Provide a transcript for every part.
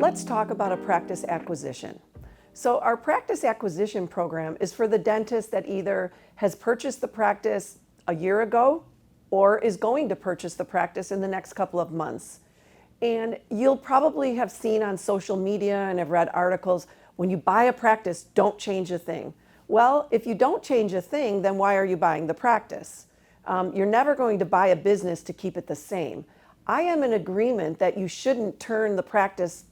Let's talk about a practice acquisition. So our practice acquisition program is for the dentist that either has purchased the practice a year ago or is going to purchase the practice in the next couple of months. And you'll probably have seen on social media and have read articles, when you buy a practice, don't change a thing. Well, if you don't change a thing, then why are you buying the practice? You're never going to buy a business to keep it the same. I am in agreement that you shouldn't turn the practice,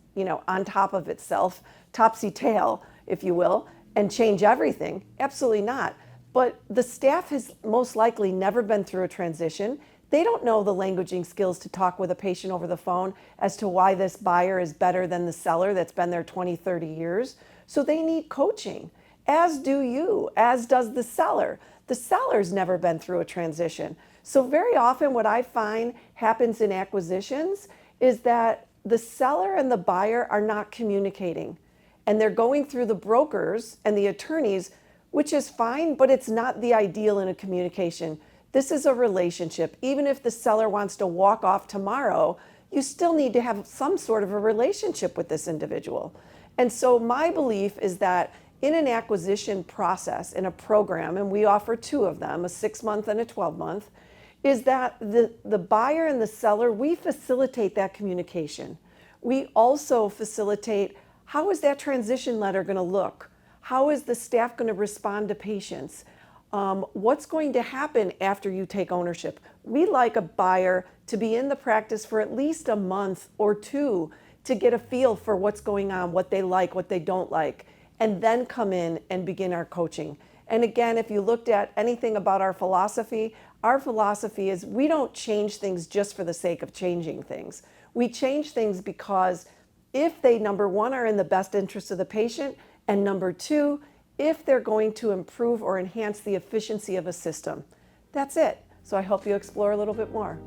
on top of itself, topsy-tail, if you will, and change everything. Absolutely not. But the staff has most likely never been through a transition. They don't know the languaging skills to talk with a patient over the phone as to why this buyer is better than the seller that's been there 20, 30 years. So they need coaching, as do you, as does the seller. The seller's never been through a transition. So very often what I find happens in acquisitions is that the seller and the buyer are not communicating. And they're going through the brokers and the attorneys, which is fine, but it's not the ideal in a communication. This is a relationship. Even if the seller wants to walk off tomorrow, you still need to have some sort of a relationship with this individual. And so my belief is that in an acquisition process, in a program, and we offer two of them, a 6-month and a 12-month, is that the buyer and the seller, we facilitate that communication. We also facilitate, how is that transition letter going to look? How is the staff going to respond to patients? What's going to happen after you take ownership? We like a buyer to be in the practice for at least a month or two to get a feel for what's going on, what they like, what they don't like, and then come in and begin our coaching. And again, if you looked at anything about our philosophy is we don't change things just for the sake of changing things. We change things because if they, number one, are in the best interest of the patient, and number two, if they're going to improve or enhance the efficiency of a system. That's it. So I hope you explore a little bit more.